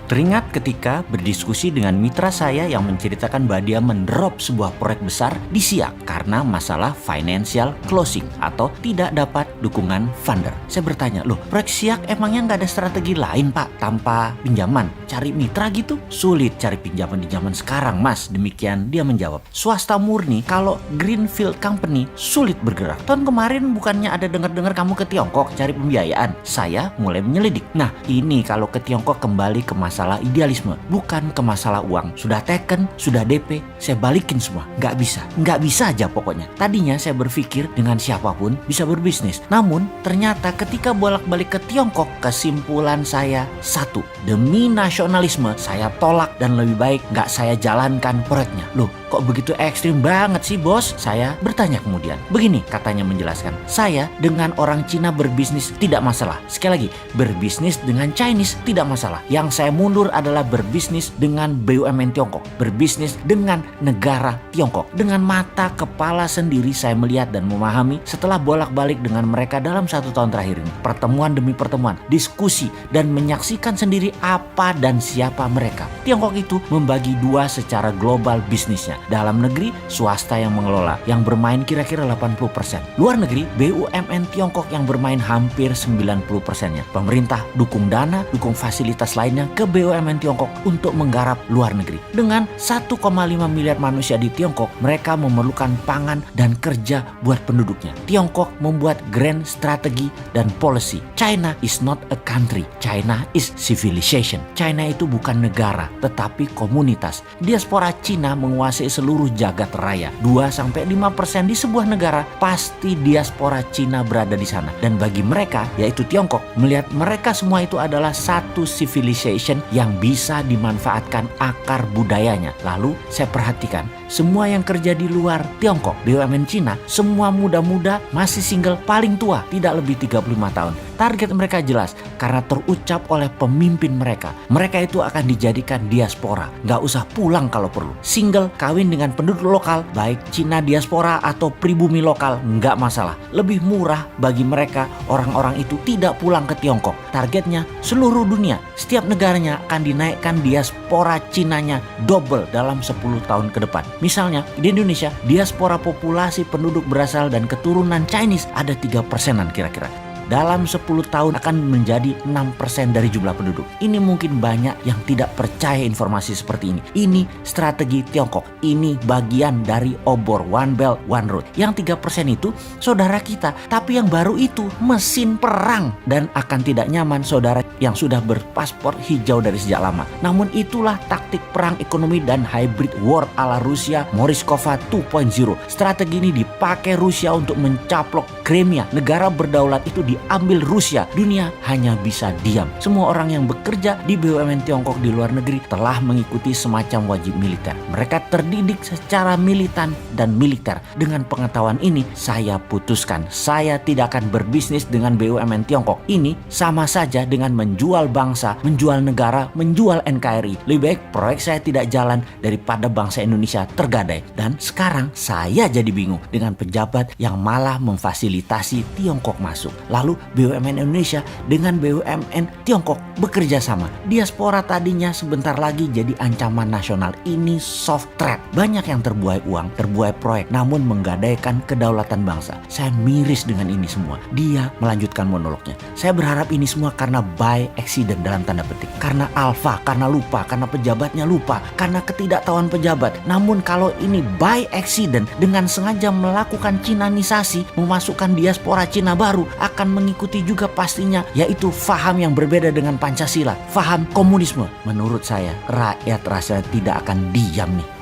Teringat ketika berdiskusi dengan mitra saya yang menceritakan bahwa dia mendrop sebuah proyek besar di Siak karena masalah financial closing atau tidak dapat dukungan funder. Saya bertanya, loh proyek Siak emangnya nggak ada strategi lain Pak tanpa pinjaman? Cari mitra gitu? Sulit cari pinjaman di zaman sekarang Mas. Demikian dia menjawab. Swasta murni kalau Greenfield Company sulit bergerak. Tahun kemarin bukannya ada dengar-dengar kamu ke Tiongkok cari pembiayaan? Saya mulai menyelidik. Nah ini kalau ke Tiongkok kembali ke masalah idealisme, bukan ke masalah uang. Sudah taken, sudah DP, saya balikin semua. Nggak bisa aja pokoknya. Tadinya saya berpikir dengan siapapun bisa berbisnis. Namun ternyata ketika bolak-balik ke Tiongkok, kesimpulan saya satu, demi nasionalisme saya tolak dan lebih baik nggak saya jalankan proyeknya. Loh kok begitu ekstrim banget sih bos? Saya bertanya kemudian. Begini katanya menjelaskan, saya dengan orang Cina berbisnis tidak masalah. Sekali lagi, berbisnis dengan Chinese tidak masalah. Yang saya mundur adalah berbisnis dengan BUMN Tiongkok, berbisnis dengan negara Tiongkok. Dengan mata kepala sendiri saya melihat dan memahami setelah bolak-balik dengan mereka dalam 1 tahun terakhir ini. Pertemuan demi pertemuan, diskusi dan menyaksikan sendiri apa dan siapa mereka. Tiongkok itu membagi dua secara global bisnisnya. Dalam negeri, swasta yang mengelola, yang bermain kira-kira 80%. Luar negeri, BUMN Tiongkok yang bermain hampir 90%-nya. Pemerintah dukung dana, dukung fasilitas lainnya ke BUMN Tiongkok untuk menggarap luar negeri. Dengan 1,5 miliar manusia di Tiongkok, mereka memerlukan pangan dan kerja buat penduduknya. Tiongkok membuat grand strategi dan policy. China is not a country. China is civilization. China itu bukan negara, tetapi komunitas. Diaspora Cina menguasai seluruh jagat raya. 2-5% di sebuah negara, pasti diaspora Cina berada di sana. Dan bagi mereka, yaitu Tiongkok, melihat mereka semua itu adalah satu civilization yang bisa dimanfaatkan akar budayanya. Lalu saya perhatikan, semua yang kerja di luar Tiongkok, BUMN Cina, semua muda-muda, masih single, paling tua, tidak lebih 35 tahun. Target mereka jelas, karena terucap oleh pemimpin mereka. Mereka itu akan dijadikan diaspora, nggak usah pulang kalau perlu. Single, kawin dengan penduduk lokal, baik Cina diaspora atau pribumi lokal, nggak masalah. Lebih murah bagi mereka, orang-orang itu tidak pulang ke Tiongkok. Targetnya seluruh dunia, setiap negaranya akan dinaikkan diaspora Cinanya double dalam 10 tahun ke depan. Misalnya di Indonesia, diaspora populasi penduduk berasal dan keturunan Chinese ada 3%-an kira-kira. Dalam 10 tahun akan menjadi 6% dari jumlah penduduk. Ini mungkin banyak yang tidak percaya informasi seperti ini. Ini strategi Tiongkok. Ini bagian dari obor One Belt One Road. Yang 3% itu saudara kita. Tapi yang baru itu mesin perang. Dan akan tidak nyaman saudara yang sudah berpaspor hijau dari sejak lama. Namun itulah taktik perang ekonomi dan hybrid war ala Rusia Morishkova 2.0. Strategi ini dipakai Rusia untuk mencaplok Crimea. Negara berdaulat itu diambil Rusia. Dunia hanya bisa diam. Semua orang yang bekerja di BUMN Tiongkok di luar negeri telah mengikuti semacam wajib militer. Mereka terdidik secara militan dan militer. Dengan pengetahuan ini, saya putuskan saya tidak akan berbisnis dengan BUMN Tiongkok. Ini sama saja dengan menjual bangsa, menjual negara, menjual NKRI. Lebih baik proyek saya tidak jalan daripada bangsa Indonesia tergadai. Dan sekarang saya jadi bingung dengan pejabat yang malah memfasilitasi Tiongkok masuk. Lalu BUMN Indonesia dengan BUMN Tiongkok bekerja sama. Diaspora tadinya sebentar lagi jadi ancaman nasional. Ini soft threat. Banyak yang terbuai uang, terbuai proyek, namun menggadaikan kedaulatan bangsa. Saya miris dengan ini semua. Dia melanjutkan monolognya. Saya berharap ini semua karena by accident dalam tanda petik. Karena alfa, karena lupa, karena pejabatnya lupa, karena ketidaktahuan pejabat. Namun kalau ini by accident dengan sengaja melakukan Cinanisasi, memasukkan diaspora Cina baru, akan mengikuti juga pastinya, yaitu faham yang berbeda dengan Pancasila, faham komunisme. Menurut saya, rakyat rasa tidak akan diam nih.